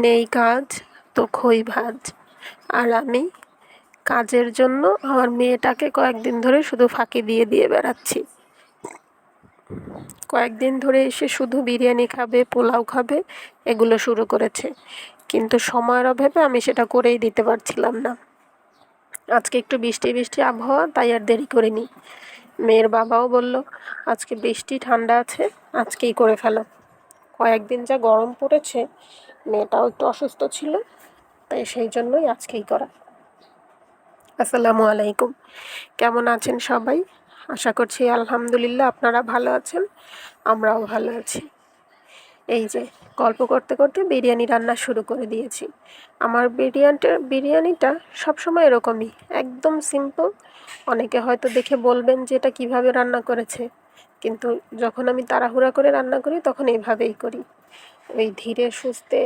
নেই কাজ তো খই ভাজ। আর আমি কাজের জন্য আমার মেয়েটাকে কয়েকদিন ধরে শুধু ফাঁকি দিয়ে দিয়ে বেড়াচ্ছি। কয়েকদিন ধরে এসে শুধু বিরিয়ানি খাবে, পোলাও খাবে, এগুলো শুরু করেছে, কিন্তু সময়ের অভাবে আমি সেটা করেই দিতে পারছিলাম না। আজকে একটু বৃষ্টি বৃষ্টি আবহাওয়া, তাই আর দেরি করিনি। মেয়ের বাবাও বলল আজকে বৃষ্টি ঠান্ডা আছে, আজকেই করে ফেলো। কয়েকদিন যা গরম পড়েছে, মেয়েটাও একটু অসুস্থ ছিল, তাই সেই জন্যই আজকেই করা। আসসালামু আলাইকুম, কেমন আছেন সবাই? আশা করছি আলহামদুলিল্লাহ আপনারা ভালো আছেন, আমরাও ভালো আছি। এই যে গল্প করতে করতে বিরিয়ানি রান্না শুরু করে দিয়েছি। আমার বিরিয়ানিটা সবসময় এরকমই, একদম সিম্পল। অনেকে হয়তো দেখে বলবেন যে এটা কীভাবে রান্না করেছে, কিন্তু যখন আমি তাড়াহুড়া করে রান্না করি তখন এইভাবেই করি। ওই ধীরে সুস্থে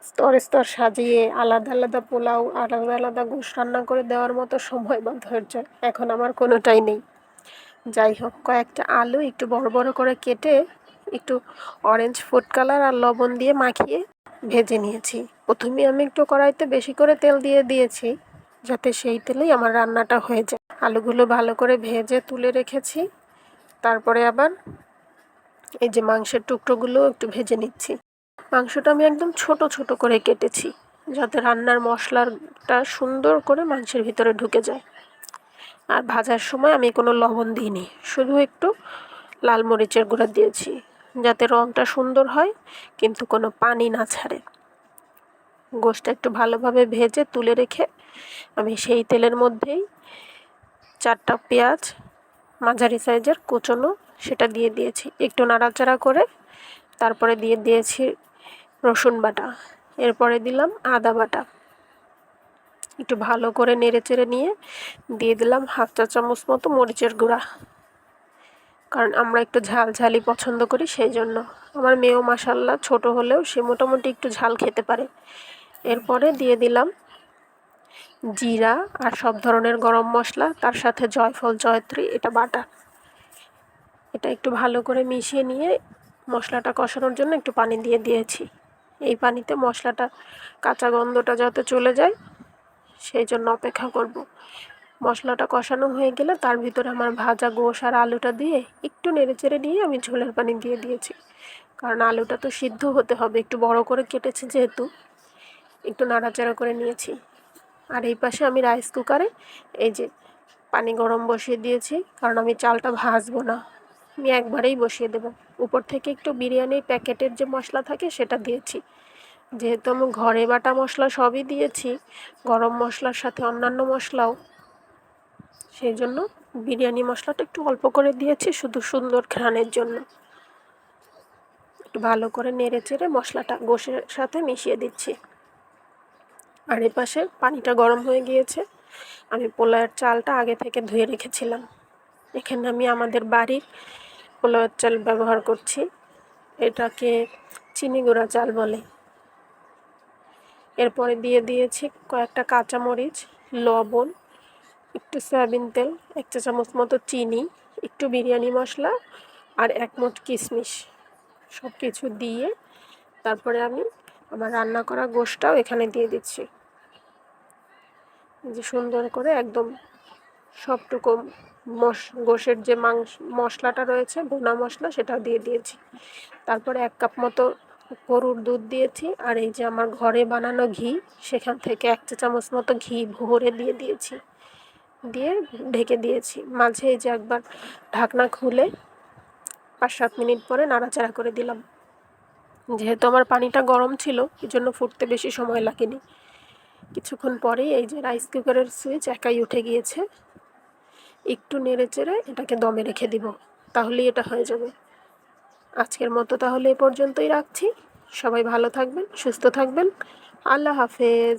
স্তরে স্তর সাজিয়ে আলাদা আলাদা পোলাও, আলাদা আলাদা গোশ রান্না করে দেওয়ার মতো সময় বা ধৈর্য এখন আমার কোনোটাই নেই। যাই হোক, কয়েকটা আলু একটু বড় বড় করে কেটে একটু অরেঞ্জ ফুড কালার আর লবণ দিয়ে মাখিয়ে ভেজে নিয়েছি। প্রথমে আমি একটু কড়াইতে বেশি করে তেল দিয়ে দিয়েছি, যাতে সেই তেলেই আমার রান্নাটা হয়ে যায়। আলুগুলো ভালো করে ভেজে তুলে রেখেছি। তারপরে আবার এই যে মাংসের টুকরোগুলো একটু ভেজে নিচ্ছি। মাংসটা আমি একদম ছোট ছোট করে কেটেছি, যাতে রান্নার মশলাটা সুন্দর করে মাংসের ভিতরে ঢুকে যায়। আর ভাজার সময় আমি কোনো লবণ দিইনি, শুধু একটু লাল মরিচের গুঁড়া দিয়েছি, যাতে রঙটা সুন্দর হয় কিন্তু কোনো পানি না ছাড়ে। গোশটা একটু ভালোভাবে ভেজে তুলে রেখে আমি সেই তেলের মধ্যেই 4টা পেঁয়াজ মাঝারি সাইজের কুচনো সেটা দিয়ে দিয়েছি। একটু নাড়াচাড়া করে তারপরে দিয়ে দিয়েছি রসুন বাটা, এরপরে দিলাম আদা বাটা। একটু ভালো করে নেড়েচেড়ে নিয়ে দিয়ে দিলাম 1/2 চা চামচ মতো মরিচের গুঁড়া, কারণ আমরা একটু ঝাল ঝালই পছন্দ করি, সেই জন্য। আমার মেয়েও মাশাল্লাহ ছোট হলেও সে মোটামুটি একটু ঝাল খেতে পারে। এরপরে দিয়ে দিলাম জিরা আর সব ধরনের গরম মশলা, তার সাথে জয়ফল জয়ত্রী এটা বাটা। এটা একটু ভালো করে মিশিয়ে নিয়ে মশলাটা কষানোর জন্য একটু পানি দিয়ে দিয়েছি। এই পানিতে মশলাটা কাঁচা গন্ধটা যাতে চলে যায় সেই জন্য অপেক্ষা করব। মশলাটা কষানো হয়ে গেলে তার ভিতরে আমার ভাজা গোশ আর আলুটা দিয়ে একটু নেড়েচেড়ে নিয়ে আমি ঝোলের পানি দিয়ে দিয়েছি, কারণ আলুটা তো সিদ্ধ হতে হবে, একটু বড় করে কেটেছি যেহেতু, একটু নাড়াচাড়া করে নিয়েছি। আর এই পাশে আমি রাইস কুকারে এই যে পানি গরম বসিয়ে দিয়েছি, কারণ আমি চালটা ভাজবো না, আমি একবারেই বসিয়ে দেব। উপর থেকে একটু বিরিয়ানির প্যাকেটের যে মশলা থাকে সেটা দিয়েছি। যেহেতু আমি ঘরে বাটা মশলা সবই দিয়েছি, গরম মশলার সাথে অন্যান্য মশলাও, সেই জন্য বিরিয়ানি মশলাটা একটু অল্প করে দিয়েছি, শুধু সুন্দর ঘ্রাণের জন্য। একটু ভালো করে নেড়েচেড়ে মশলাটা গোশের সাথে মিশিয়ে দিচ্ছি। আর এপাশে পানিটা গরম হয়ে গিয়েছে, আমি পোলাওয়ের চালটা আগে থেকে ধুয়ে রেখেছিলাম। এখানে আমি আমাদের বাড়ির পোলাওয়ের চাল ব্যবহার করছি, এটাকে চিনি গুঁড়া চাল বলে। এরপরে দিয়ে দিয়েছি কয়েকটা কাঁচামরিচ, লবণ, একটু সয়াবিন তেল, 1 চা চামচ মতো চিনি, একটু বিরিয়ানি মশলা আর 1 মুঠ কিশমিশ, সব কিছু দিয়ে তারপরে আমি আমার রান্না করা গোশটাও এখানে দিয়ে দিচ্ছি। যে সুন্দর করে একদম সবটুকু গোশের যে মশলাটা রয়েছে, ভুনা মশলা, সেটাও দিয়ে দিয়েছি। তারপরে 1 কাপ মতো গরুর দুধ দিয়েছি, আর এই যে আমার ঘরে বানানো ঘি, সেখান থেকে 1 চা চামচ মতো ঘি ভরে দিয়ে দিয়েছি, দিয়ে ঢেকে দিয়েছি। মাঝে এই যে একবার ঢাকনা খুলে 5-7 মিনিট পরে নাড়াচাড়া করে দিলাম। যেহেতু আমার পানিটা গরম ছিল, এই জন্য ফুটতে বেশি সময় লাগেনি। কিছুক্ষণ পরেই এই যে রাইস কুকারের সুইচ একাই উঠে গিয়েছে। একটু নেড়েচেড়ে এটাকে দমে রেখে দিব, তাহলেই এটা হয়ে যাবে। আজকের মতো তাহলে এ পর্যন্তই রাখছি। সবাই ভালো থাকবেন, সুস্থ থাকবেন। আল্লাহ হাফেজ।